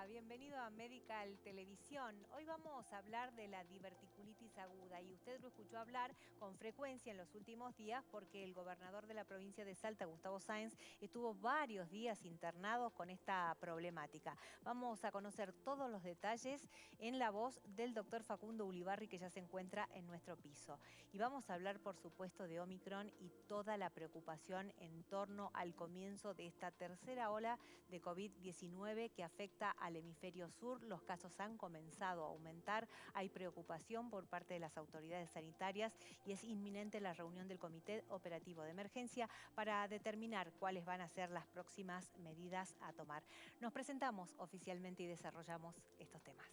día, bienvenido a Medical Televisión. Hoy vamos a hablar de la diverticulitis aguda y usted lo escuchó hablar con frecuencia en los últimos días porque el gobernador de la provincia de Salta, Gustavo Sáenz, estuvo varios días internado con esta problemática. Vamos a conocer todos los detalles en la voz del doctor Facundo Ulibarri, que ya se encuentra en nuestro piso. Y vamos a hablar, por supuesto, de Omicron y toda la preocupación en torno al comienzo de esta tercera ola de COVID-19 que afecta al hemisferio sur. Los casos han comenzado a aumentar, hay preocupación por parte de las autoridades sanitarias y es inminente la reunión del Comité Operativo de Emergencia para determinar cuáles van a ser las próximas medidas a tomar. Nos presentamos oficialmente y desarrollamos estos temas.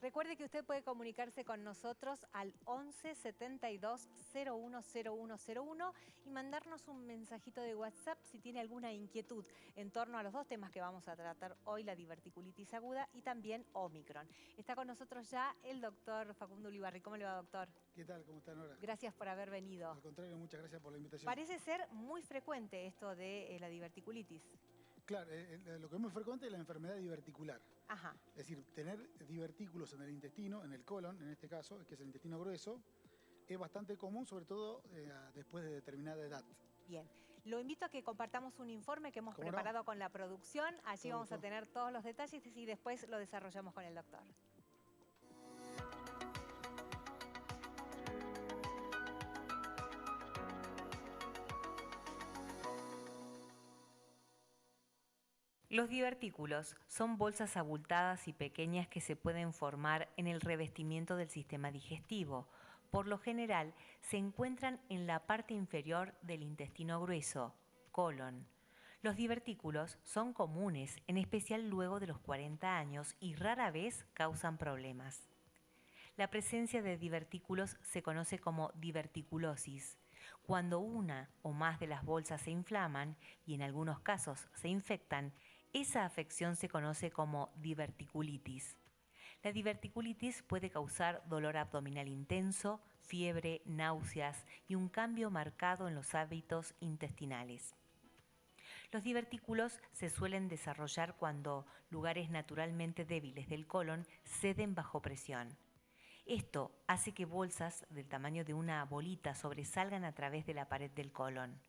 Recuerde que usted puede comunicarse con nosotros al 11 72 01 0101 y mandarnos un mensajito de WhatsApp si tiene alguna inquietud en torno a los dos temas que vamos a tratar hoy, la diverticulitis aguda y también Omicron. Está con nosotros ya el doctor Facundo Ulibarri. ¿Cómo le va, doctor? ¿Qué tal? ¿Cómo está, Nora? Gracias por haber venido. Al contrario, muchas gracias por la invitación. Parece ser muy frecuente esto de la diverticulitis. Claro, lo que es muy frecuente es la enfermedad diverticular. Ajá. Es decir, tener divertículos en el intestino, en el colon, en este caso, que es el intestino grueso, es bastante común, sobre todo después de determinada edad. Bien, lo invito a que compartamos un informe que hemos ¿Cómo no? preparado con la producción. Allí Todo vamos a gusto. tener todos los detalles y después lo desarrollamos con el doctor. Los divertículos son bolsas abultadas y pequeñas que se pueden formar en el revestimiento del sistema digestivo. Por lo general, se encuentran en la parte inferior del intestino grueso, colon. Los divertículos son comunes, en especial luego de los 40 años, y rara vez causan problemas. La presencia de divertículos se conoce como diverticulosis. Cuando una o más de las bolsas se inflaman y en algunos casos se infectan, esa afección se conoce como diverticulitis. La diverticulitis puede causar dolor abdominal intenso, fiebre, náuseas y un cambio marcado en los hábitos intestinales. Los divertículos se suelen desarrollar cuando lugares naturalmente débiles del colon ceden bajo presión. Esto hace que bolsas del tamaño de una bolita sobresalgan a través de la pared del colon.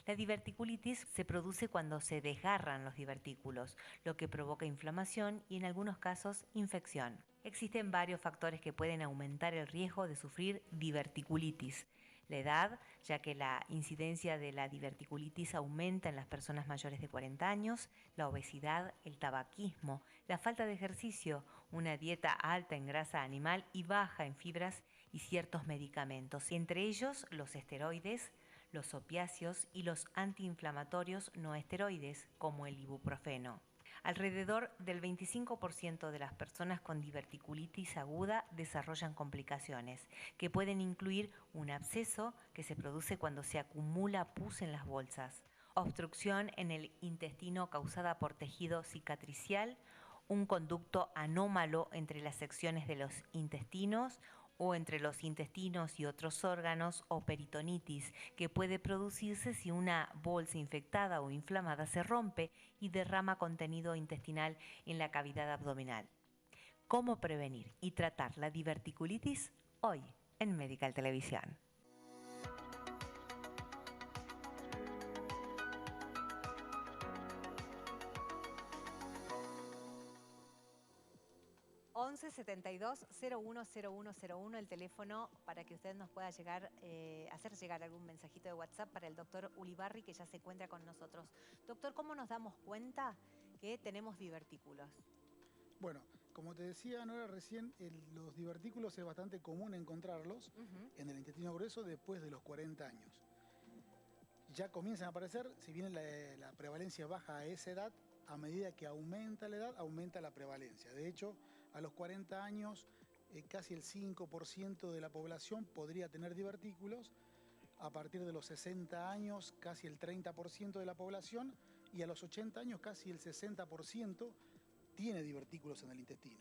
La diverticulitis se produce cuando se desgarran los divertículos, lo que provoca inflamación y en algunos casos infección. Existen varios factores que pueden aumentar el riesgo de sufrir diverticulitis. La edad, ya que la incidencia de la diverticulitis aumenta en las personas mayores de 40 años, la obesidad, el tabaquismo, la falta de ejercicio, una dieta alta en grasa animal y baja en fibras y ciertos medicamentos, entre ellos los esteroides, los opiáceos y los antiinflamatorios no esteroides, como el ibuprofeno. Alrededor del 25% de las personas con diverticulitis aguda desarrollan complicaciones, que pueden incluir un absceso que se produce cuando se acumula pus en las bolsas, obstrucción en el intestino causada por tejido cicatricial, un conducto anómalo entre las secciones de los intestinos o entre los intestinos y otros órganos, o peritonitis, que puede producirse si una bolsa infectada o inflamada se rompe y derrama contenido intestinal en la cavidad abdominal. ¿Cómo prevenir y tratar la diverticulitis? Hoy en Medical Televisión. 11 72 01 0101, el teléfono para que usted nos pueda hacer llegar algún mensajito de WhatsApp para el doctor Ulibarri, que ya se encuentra con nosotros. Doctor, ¿cómo nos damos cuenta que tenemos divertículos? Bueno, como te decía, Nora, recién, los divertículos es bastante común encontrarlos en el intestino grueso después de los 40 años. Ya comienzan a aparecer, si bien la prevalencia baja a esa edad, a medida que aumenta la edad, aumenta la prevalencia. De hecho, a los 40 años, casi el 5% de la población podría tener divertículos. A partir de los 60 años, casi el 30% de la población, y a los 80 años, casi el 60% tiene divertículos en el intestino.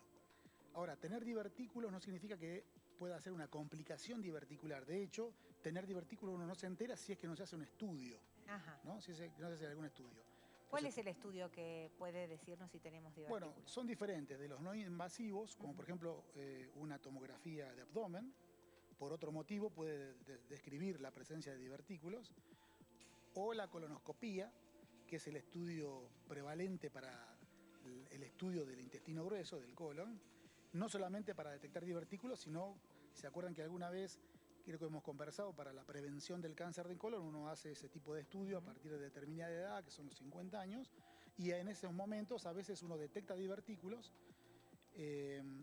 Ahora, tener divertículos no significa que pueda ser una complicación diverticular. De hecho, tener divertículos uno no se entera si es que no se hace un estudio, Ajá. ¿no? Si no se hace algún estudio. ¿Cuál Entonces, es el estudio que puede decirnos si tenemos divertículos? bueno, son diferentes de los no invasivos, como por ejemplo una tomografía de abdomen. Por otro motivo puede describir la presencia de divertículos, o la colonoscopía, que es el estudio prevalente para el estudio del intestino grueso, del colon, no solamente para detectar divertículos, sino, ¿se acuerdan que alguna vez, creo que hemos conversado, para la prevención del cáncer de colon, uno hace ese tipo de estudio a partir de determinada edad, que son los 50 años, y en esos momentos a veces uno detecta divertículos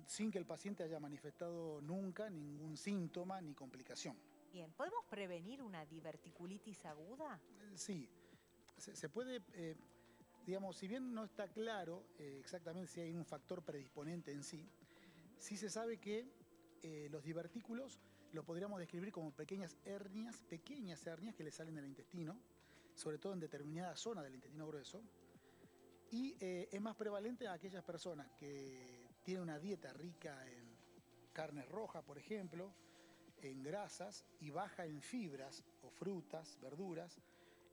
sin que el paciente haya manifestado nunca ningún síntoma ni complicación. Bien, ¿podemos prevenir una diverticulitis aguda? Sí, se puede, digamos, si bien no está claro exactamente si hay un factor predisponente en sí, sí se sabe que los divertículos lo podríamos describir como pequeñas hernias que le salen del intestino, sobre todo en determinada zona del intestino grueso, y es más prevalente a aquellas personas que tienen una dieta rica en carne roja, por ejemplo, en grasas y baja en fibras o frutas, verduras.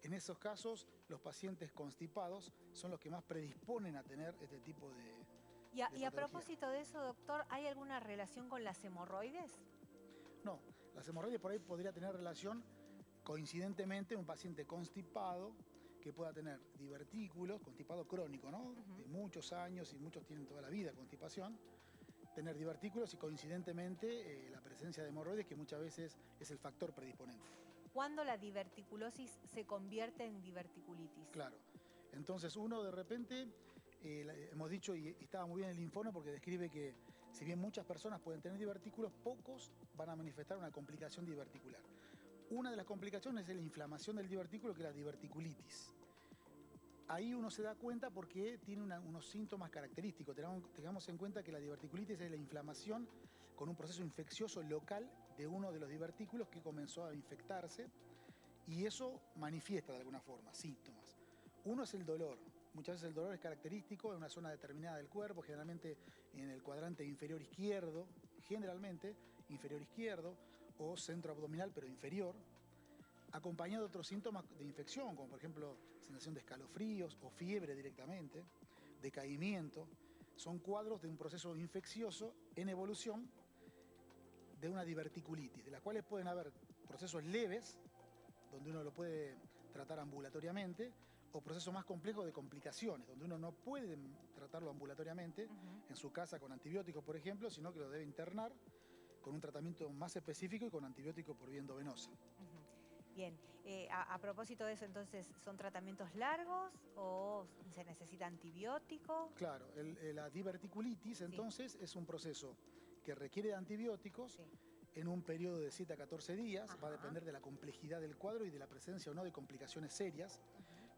En esos casos, los pacientes constipados son los que más predisponen a tener este tipo de Y a patología. propósito de eso, doctor, ¿hay alguna relación con las hemorroides? No, las hemorroides por ahí podría tener relación coincidentemente un paciente constipado que pueda tener divertículos, constipado crónico, ¿no? De muchos años, y muchos tienen toda la vida constipación, tener divertículos y coincidentemente la presencia de hemorroides, que muchas veces es el factor predisponente. ¿Cuándo la diverticulosis se convierte en diverticulitis? Claro. Entonces uno de repente, hemos dicho, y estaba muy bien el informe porque describe que si bien muchas personas pueden tener divertículos, pocos van a manifestar una complicación diverticular. Una de las complicaciones es la inflamación del divertículo, que es la diverticulitis. Ahí uno se da cuenta porque tiene unos síntomas característicos. Tengamos en cuenta que la diverticulitis es la inflamación con un proceso infeccioso local de uno de los divertículos que comenzó a infectarse, y eso manifiesta de alguna forma síntomas. Uno es el dolor. Muchas veces el dolor es característico de una zona determinada del cuerpo, generalmente en el cuadrante inferior izquierdo, o centro abdominal pero inferior, acompañado de otros síntomas de infección, como por ejemplo sensación de escalofríos o fiebre directamente, decaimiento. Son cuadros de un proceso infeccioso en evolución de una diverticulitis, de las cuales pueden haber procesos leves, donde uno lo puede tratar ambulatoriamente, o procesos más complejos de complicaciones, donde uno no puede tratarlo ambulatoriamente, en su casa con antibióticos, por ejemplo, sino que lo debe internar con un tratamiento más específico y con antibióticos por vía endovenosa. Bien, a propósito de eso, entonces, ¿son tratamientos largos o se necesita antibiótico? Claro, la diverticulitis entonces es un proceso que requiere de antibióticos Sí. en un periodo de 7 a 14 días. Ajá. Va a depender de la complejidad del cuadro y de la presencia o no de complicaciones serias,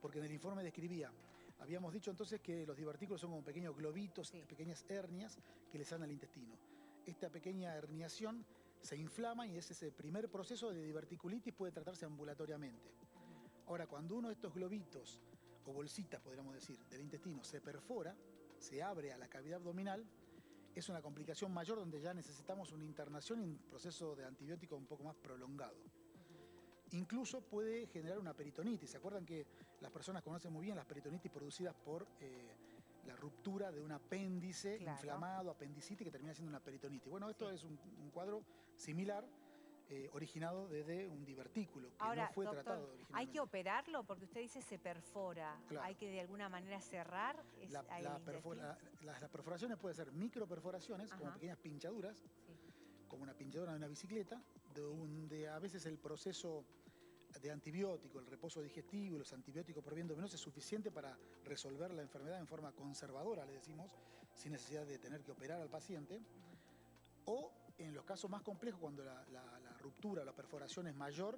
porque en el informe describía, habíamos dicho entonces que los divertículos son como pequeños globitos, Sí. pequeñas hernias que le salen al intestino. Esta pequeña herniación se inflama y ese primer proceso de diverticulitis puede tratarse ambulatoriamente. Ahora, cuando uno de estos globitos o bolsitas, podríamos decir, del intestino se perfora, se abre a la cavidad abdominal, es una complicación mayor donde ya necesitamos una internación y un proceso de antibiótico un poco más prolongado. Incluso puede generar una peritonitis. ¿Se acuerdan que las personas conocen muy bien las peritonitis producidas por la ruptura de un apéndice inflamado, apendicitis, que termina siendo una peritonitis? Bueno, esto es un cuadro similar, originado desde un divertículo que Ahora, no fue doctor, tratado originalmente. ¿hay que operarlo? Porque usted dice se perfora. Claro. ¿Hay que de alguna manera cerrar Las perforaciones pueden ser microperforaciones, como pequeñas pinchaduras, como una pinchadura de una bicicleta, donde a veces el proceso de antibiótico, el reposo digestivo y los antibióticos por vía endovenosa es suficiente para resolver la enfermedad en forma conservadora, le decimos, sin necesidad de tener que operar al paciente. O en los casos más complejos, cuando la ruptura o la perforación es mayor,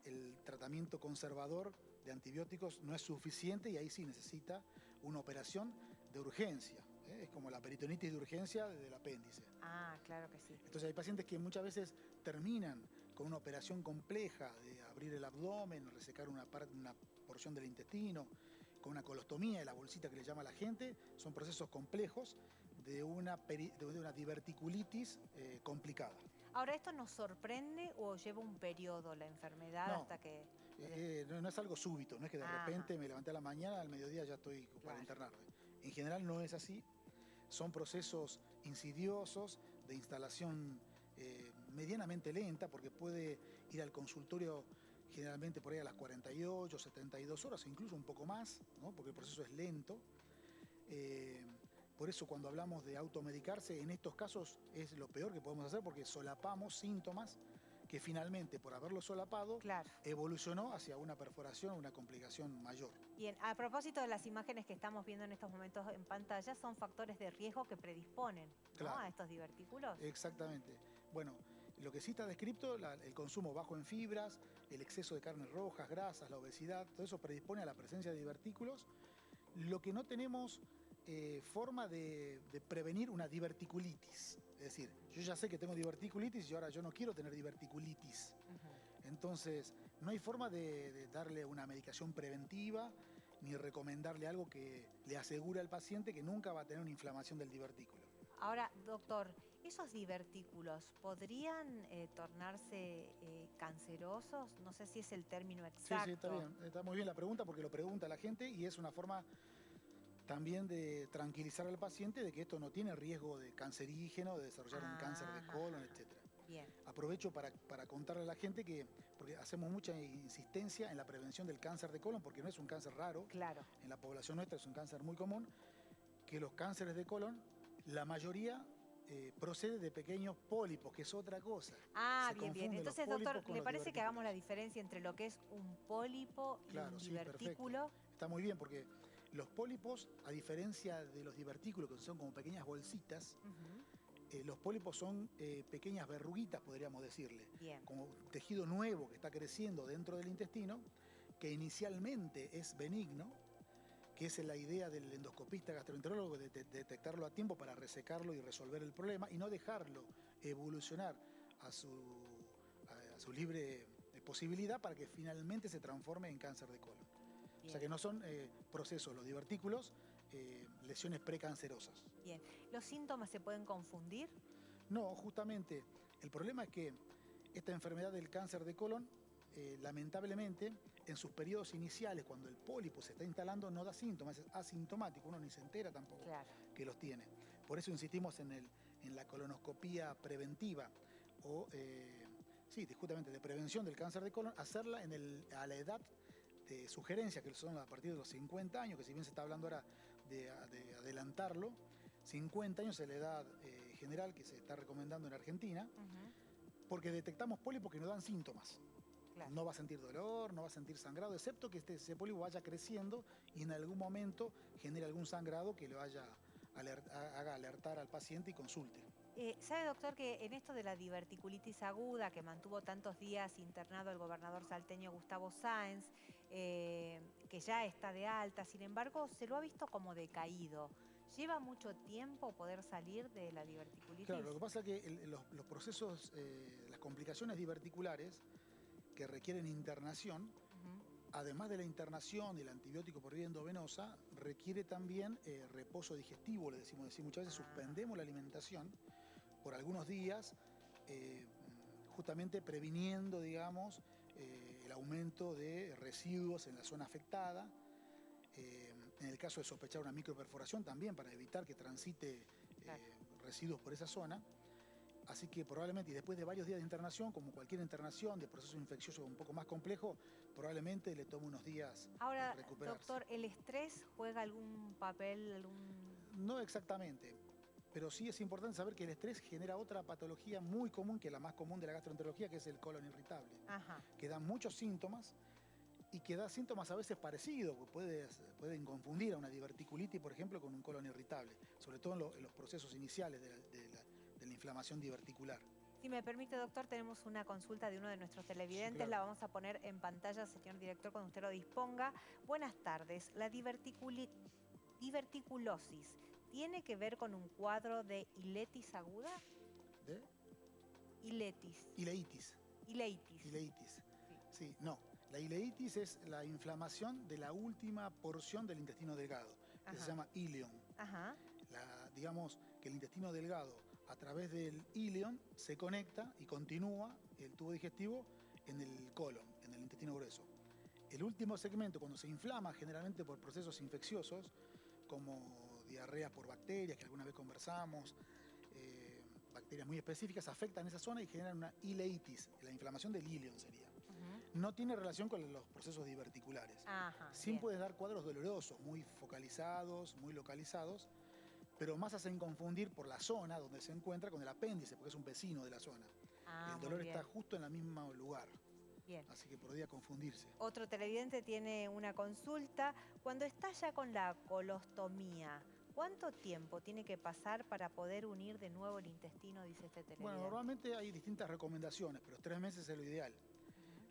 el tratamiento conservador de antibióticos no es suficiente y ahí sí necesita una operación de urgencia. Es como la peritonitis de urgencia del apéndice. Ah, claro que sí. Entonces hay pacientes que muchas veces terminan con una operación compleja de abrir el abdomen, resecar una porción del intestino, con una colostomía de la bolsita que le llama la gente. Son procesos complejos de una diverticulitis complicada. Ahora, ¿esto nos sorprende o lleva un periodo la enfermedad No, hasta que...? no es algo súbito, no es que de repente me levanté a la mañana, al mediodía ya estoy para internarme. En general no es así. Son procesos insidiosos de instalación medianamente lenta, porque puede ir al consultorio generalmente por ahí a las 48, 72 horas, incluso un poco más, ¿no? Porque el proceso es lento. Por eso cuando hablamos de automedicarse, en estos casos es lo peor que podemos hacer, porque solapamos síntomas que finalmente, por haberlo solapado, evolucionó hacia una perforación, una complicación mayor. Bien, a propósito de las imágenes que estamos viendo en estos momentos en pantalla, son factores de riesgo que predisponen, ¿no?, a estos divertículos. Exactamente. Bueno, lo que sí está descrito, el consumo bajo en fibras, el exceso de carnes rojas, grasas, la obesidad, todo eso predispone a la presencia de divertículos. Lo que no tenemos forma de prevenir una diverticulitis. Es decir, yo ya sé que tengo diverticulitis y ahora yo no quiero tener diverticulitis. Entonces, no hay forma de darle una medicación preventiva ni recomendarle algo que le asegure al paciente que nunca va a tener una inflamación del divertículo. Ahora, doctor, ¿esos divertículos podrían tornarse cancerosos? No sé si es el término exacto. Sí, está bien. Está muy bien la pregunta porque lo pregunta la gente y es una forma también de tranquilizar al paciente de que esto no tiene riesgo de cancerígeno, de desarrollar un cáncer de colon, etc. Bien. Aprovecho para contarle a la gente que, porque hacemos mucha insistencia en la prevención del cáncer de colon, porque no es un cáncer raro, en la población nuestra es un cáncer muy común, que los cánceres de colon, la mayoría procede de pequeños pólipos, que es otra cosa. Ah, bien, bien. Entonces, doctor, ¿le parece que hagamos la diferencia entre lo que es un pólipo y un divertículo? Perfecto. Está muy bien, porque los pólipos, a diferencia de los divertículos, que son como pequeñas bolsitas, los pólipos son pequeñas verruguitas, podríamos decirle. Bien. Como tejido nuevo que está creciendo dentro del intestino, que inicialmente es benigno, que es la idea del endoscopista gastroenterólogo de detectarlo a tiempo para resecarlo y resolver el problema y no dejarlo evolucionar a su libre posibilidad para que finalmente se transforme en cáncer de colon. Bien. O sea que no son procesos, los divertículos, lesiones precancerosas. Bien. ¿Los síntomas se pueden confundir? No, justamente. El problema es que esta enfermedad del cáncer de colon, lamentablemente, en sus periodos iniciales, cuando el pólipo se está instalando, no da síntomas, es asintomático, uno ni se entera tampoco que los tiene. Por eso insistimos en la colonoscopía preventiva, o justamente de prevención del cáncer de colon, hacerla a la edad de sugerencia, que son a partir de los 50 años, que si bien se está hablando ahora de adelantarlo, 50 años es la edad general que se está recomendando en Argentina, porque detectamos pólipos que no dan síntomas. No va a sentir dolor, no va a sentir sangrado, excepto que ese pólipo vaya creciendo y en algún momento genere algún sangrado que lo haga alertar al paciente y consulte. ¿Sabe, doctor, que en esto de la diverticulitis aguda que mantuvo tantos días internado el gobernador salteño Gustavo Sáenz, que ya está de alta, sin embargo, se lo ha visto como decaído? ¿Lleva mucho tiempo poder salir de la diverticulitis? Claro, lo que pasa es que los procesos, las complicaciones diverticulares que requieren internación, además de la internación y el antibiótico por vía endovenosa, requiere también reposo digestivo, le decimos así. Muchas veces suspendemos la alimentación por algunos días, justamente previniendo, digamos, el aumento de residuos en la zona afectada. En el caso de sospechar una microperforación también, para evitar que transite residuos por esa zona. Así que probablemente, y después de varios días de internación, como cualquier internación de proceso infeccioso un poco más complejo, probablemente le tome unos días recuperarse. Ahora, doctor, ¿el estrés juega algún papel? No exactamente, pero sí es importante saber que el estrés genera otra patología muy común, que es la más común de la gastroenterología, que es el colon irritable, que da muchos síntomas y que da síntomas a veces parecidos, pueden confundir a una diverticulitis, por ejemplo, con un colon irritable, sobre todo en los procesos iniciales de la inflamación diverticular. Si me permite, doctor, tenemos una consulta de uno de nuestros televidentes. Sí, claro. La vamos a poner en pantalla, señor director, cuando usted lo disponga. Buenas tardes. La diverticulitis... Diverticulosis, ¿tiene que ver con un cuadro de iletis aguda? ¿De? Iletis. Ileitis. Ileitis. Ileitis. Sí. Sí, no. La ileitis es la inflamación de la última porción del intestino delgado, que se llama ileon. Ajá. Digamos que el intestino delgado, a través del ileon, se conecta y continúa el tubo digestivo en el colon, en el intestino grueso. El último segmento, cuando se inflama, generalmente por procesos infecciosos, como diarrea por bacterias, que alguna vez conversamos, bacterias muy específicas, afectan esa zona y generan una ileitis, la inflamación del ileon sería. No tiene relación con los procesos diverticulares. Sí puedes dar cuadros dolorosos, muy focalizados, muy localizados, pero más hacen confundir por la zona donde se encuentra con el apéndice, porque es un vecino de la zona. El dolor está justo en el mismo lugar. Bien. Así que podría confundirse. Otro televidente tiene una consulta. Cuando está ya con la colostomía, ¿cuánto tiempo tiene que pasar para poder unir de nuevo el intestino, dice este televidente? Bueno, normalmente hay distintas recomendaciones, pero 3 meses es lo ideal.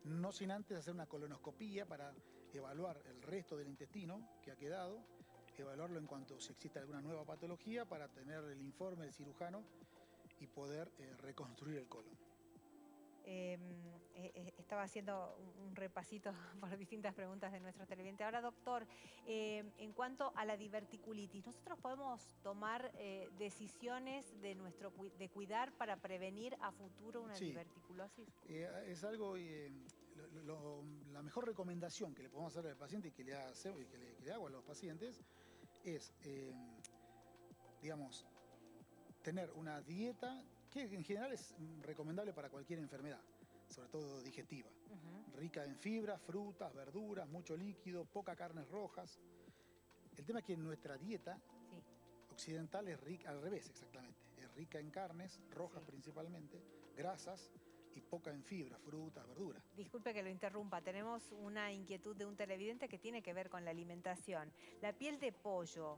No sin antes hacer una colonoscopía para evaluar el resto del intestino que ha quedado, evaluarlo en cuanto si existe alguna nueva patología para tener el informe del cirujano y poder reconstruir el colon. Estaba haciendo un repasito por distintas preguntas de nuestros televidentes. Ahora, doctor, en cuanto a la diverticulitis, ¿nosotros podemos tomar decisiones de cuidar para prevenir a futuro una diverticulosis? Es algo, la mejor recomendación que le podemos hacer al paciente y que le hago a los pacientes es, digamos, tener una dieta que en general es recomendable para cualquier enfermedad, sobre todo digestiva. Rica en fibras, frutas, verduras, mucho líquido, poca carnes rojas. El tema es que nuestra dieta occidental es rica, al revés exactamente, es rica en carnes rojas principalmente, grasas y poca en fibras, frutas, verduras. Disculpe que lo interrumpa, tenemos una inquietud de un televidente que tiene que ver con la alimentación. La piel de pollo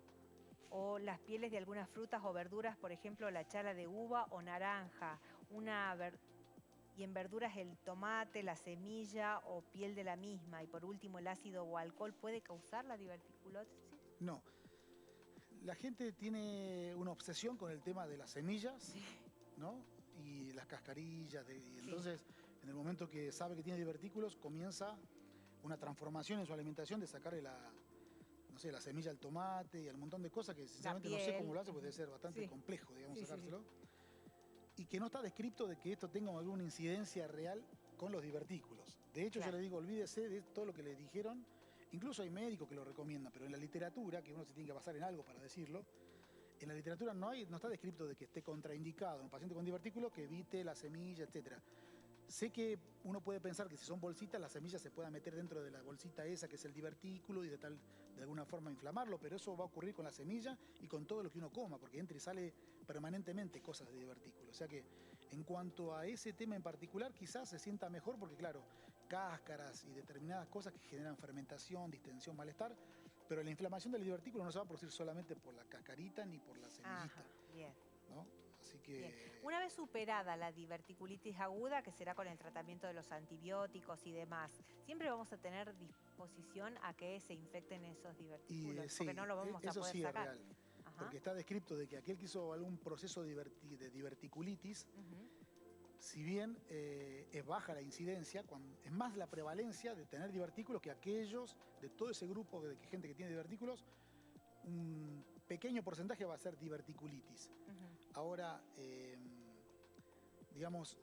o las pieles de algunas frutas o verduras, por ejemplo, la chala de uva o naranja, y en verduras el tomate, la semilla o piel de la misma, y por último el ácido o alcohol, ¿puede causar la diverticulosis? No. La gente tiene una obsesión con el tema de las semillas, ¿no? Y las cascarillas, y entonces en el momento que sabe que tiene divertículos comienza una transformación en su alimentación de sacarle la semilla al tomate y al montón de cosas que sinceramente no sé cómo lo hace, porque debe ser bastante complejo, digamos, sacárselo. Y que no está descrito de que esto tenga alguna incidencia real con los divertículos. De hecho, yo le digo, olvídese de todo lo que le dijeron. Incluso hay médicos que lo recomiendan, pero en la literatura, que uno se tiene que basar en algo para decirlo, en la literatura no está descrito de que esté contraindicado en un paciente con divertículos que evite la semilla, etcétera. Sé que uno puede pensar que si son bolsitas, la semilla se pueda meter dentro de la bolsita esa que es el divertículo y de alguna forma inflamarlo, pero eso va a ocurrir con la semilla y con todo lo que uno coma, porque entra y sale permanentemente cosas de divertículo. O sea que en cuanto a ese tema en particular, quizás se sienta mejor porque, claro, cáscaras y determinadas cosas que generan fermentación, distensión, malestar, pero la inflamación del divertículo no se va a producir solamente por la cascarita ni por la semillita. Bien. ¿No? Así que... Una vez superada la diverticulitis aguda, que será con el tratamiento de los antibióticos y demás, siempre vamos a tener disposición a que se infecten esos divertículos, porque no lo vamos a poder sacar. Es real, porque está descrito de que aquel que hizo algún proceso de diverticulitis, si bien es baja la incidencia, es más la prevalencia de tener divertículos que aquellos, de todo ese grupo de gente que tiene divertículos, un pequeño porcentaje va a ser diverticulitis. Ahora, digamos,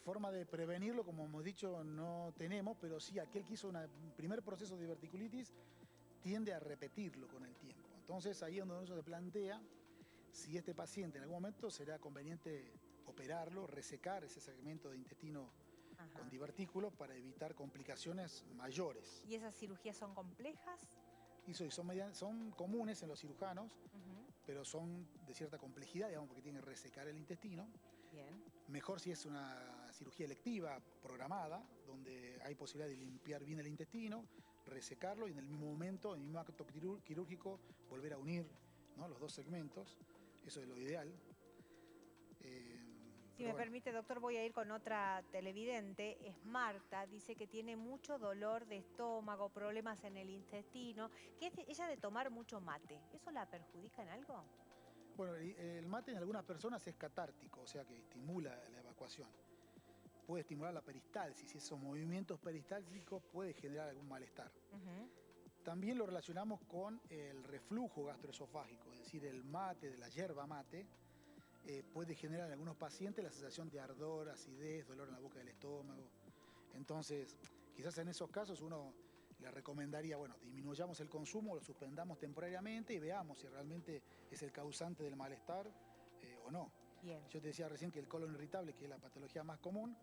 forma de prevenirlo, como hemos dicho, no tenemos, pero sí aquel que hizo un primer proceso de diverticulitis tiende a repetirlo con el tiempo. Entonces ahí es donde uno se plantea si este paciente en algún momento será conveniente operarlo, resecar ese segmento de intestino con divertículos para evitar complicaciones mayores. ¿Y esas cirugías son complejas? Y son comunes en los cirujanos, pero son de cierta complejidad, digamos, porque tienen que resecar el intestino. Mejor si es una cirugía electiva, programada, donde hay posibilidad de limpiar bien el intestino, resecarlo y en el mismo momento, en el mismo acto quirúrgico, volver a unir, ¿no?, los dos segmentos. Eso es lo ideal. Si me permite, doctor, voy a ir con otra televidente. Es Marta, dice que tiene mucho dolor de estómago, problemas en el intestino, que es ella de tomar mucho mate. ¿Eso la perjudica en algo? Bueno, el mate en algunas personas es catártico, o sea que estimula la evacuación. Puede estimular la peristalsis y esos movimientos peristálticos puede generar algún malestar. También lo relacionamos con el reflujo gastroesofágico, es decir, el mate, de la yerba mate, puede generar en algunos pacientes la sensación de ardor, acidez, dolor en la boca del estómago. Entonces, quizás en esos casos uno le recomendaría, bueno, disminuyamos el consumo, lo suspendamos temporariamente y veamos si realmente es el causante del malestar o no. Bien. Yo te decía recién que el colon irritable, que es la patología más común,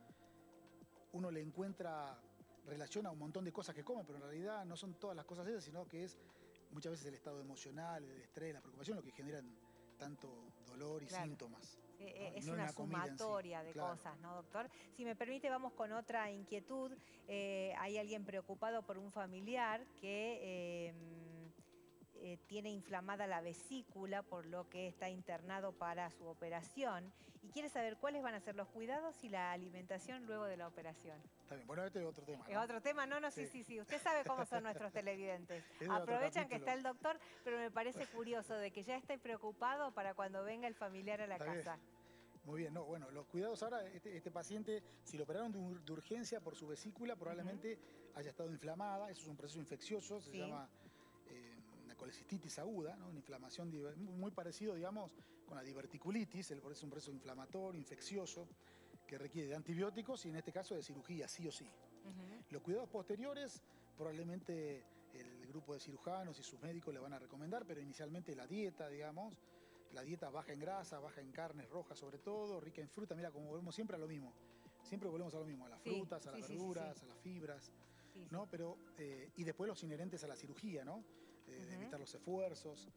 uno le encuentra relación a un montón de cosas que come, pero en realidad no son todas las cosas esas, sino que es muchas veces el estado emocional, el estrés, la preocupación, lo que generan tanto dolor y síntomas. ¿No? Es no una comida en sí. sumatoria de cosas, ¿no, doctor? Si me permite, vamos con otra inquietud. Hay alguien preocupado por un familiar que tiene inflamada la vesícula, por lo que está internado para su operación y quiere saber cuáles van a ser los cuidados y la alimentación luego de la operación. Está bien, bueno, este es otro tema, ¿no? ¿Es otro tema? No, sí. Usted sabe cómo son nuestros televidentes. Aprovechan que está el doctor, pero me parece curioso de que ya esté preocupado para cuando venga el familiar a la casa. Muy bien, no, bueno, los cuidados ahora, este paciente, si lo operaron de urgencia por su vesícula, probablemente haya estado inflamada, eso es un proceso infeccioso, se llama una colecistitis aguda, ¿no? Una inflamación muy parecido, digamos, con la diverticulitis, es un proceso inflamatorio, infeccioso, que requiere de antibióticos y en este caso de cirugía, sí o sí. Los cuidados posteriores, probablemente el grupo de cirujanos y sus médicos le van a recomendar, pero inicialmente la dieta, digamos, la dieta baja en grasa, baja en carnes rojas sobre todo, rica en fruta, mira, como volvemos siempre a lo mismo. Siempre volvemos a lo mismo, a las frutas, a las verduras, a las fibras, ¿no? Pero, y después los inherentes a la cirugía, ¿no? De evitar los esfuerzos,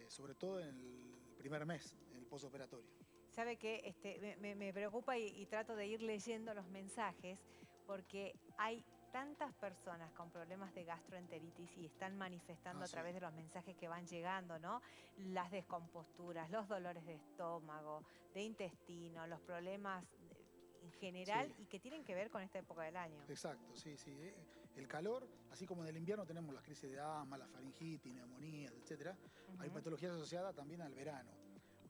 sobre todo en el primer mes, en el postoperatorio. Sabe que me preocupa y trato de ir leyendo los mensajes porque hay tantas personas con problemas de gastroenteritis y están manifestando a través de los mensajes que van llegando, ¿no? Las descomposturas, los dolores de estómago, de intestino, los problemas en general y que tienen que ver con esta época del año. Exacto, sí. El calor, así como en el invierno tenemos las crisis de asma, la faringitis, neumonías, etc. Hay patologías asociadas también al verano.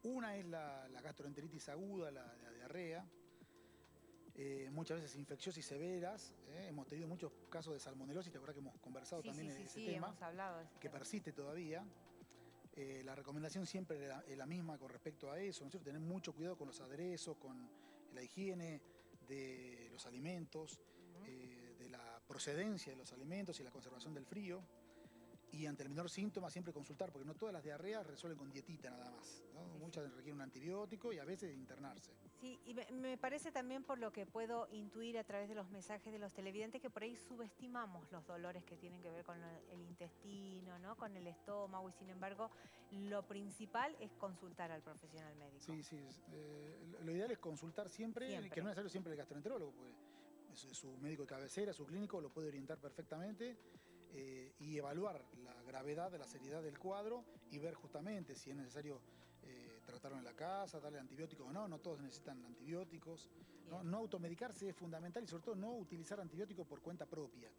Una es la gastroenteritis aguda, la diarrea, muchas veces infecciosas y severas. Hemos tenido muchos casos de salmonelosis, te acuerdas que hemos conversado también de ese tema, hemos hablado de ese que persiste todavía. La recomendación siempre es la misma con respecto a eso, ¿no es cierto? Tener mucho cuidado con los aderezos, con la higiene de los alimentos, de la procedencia de los alimentos y la conservación del frío. Y ante el menor síntoma siempre consultar, porque no todas las diarreas resuelven con dietita nada más, ¿no? Muchas requieren un antibiótico y a veces internarse. Sí, y me parece también por lo que puedo intuir a través de los mensajes de los televidentes que por ahí subestimamos los dolores que tienen que ver con el intestino, ¿no? Con el estómago y sin embargo lo principal es consultar al profesional médico. Sí. Lo ideal es consultar siempre, que no es necesario siempre el gastroenterólogo, porque su médico de cabecera, su clínico lo puede orientar perfectamente. Y evaluar la gravedad, la seriedad del cuadro y ver justamente si es necesario tratarlo en la casa, darle antibióticos o no. No todos necesitan antibióticos. No automedicarse es fundamental y sobre todo no utilizar antibióticos por cuenta propia.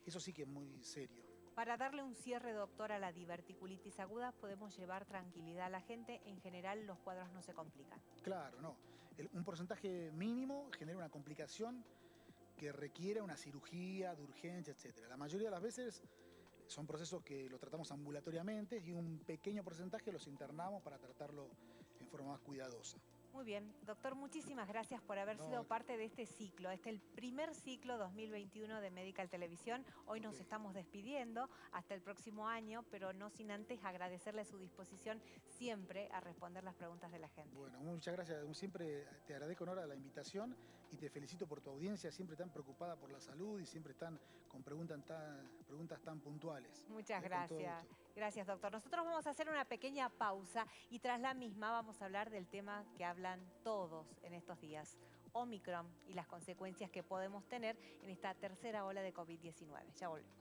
Eso sí que es muy serio. Para darle un cierre, doctor, a la diverticulitis aguda podemos llevar tranquilidad a la gente. En general los cuadros no se complican. Claro, no. Un porcentaje mínimo genera una complicación que requiere una cirugía de urgencia, etc. La mayoría de las veces son procesos que los tratamos ambulatoriamente y un pequeño porcentaje los internamos para tratarlo en forma más cuidadosa. Muy bien, doctor, muchísimas gracias por haber sido parte de este ciclo. Este es el primer ciclo 2021 de Medical Televisión. Hoy nos estamos despidiendo hasta el próximo año, pero no sin antes agradecerle su disposición siempre a responder las preguntas de la gente. Bueno, muchas gracias. Siempre te agradezco, Nora, la invitación y te felicito por tu audiencia, siempre tan preocupada por la salud y siempre están con preguntas tan puntuales. Muchas gracias. Gracias, doctor. Nosotros vamos a hacer una pequeña pausa y tras la misma vamos a hablar del tema que hablan todos en estos días, Omicron y las consecuencias que podemos tener en esta tercera ola de COVID-19. Ya volvemos.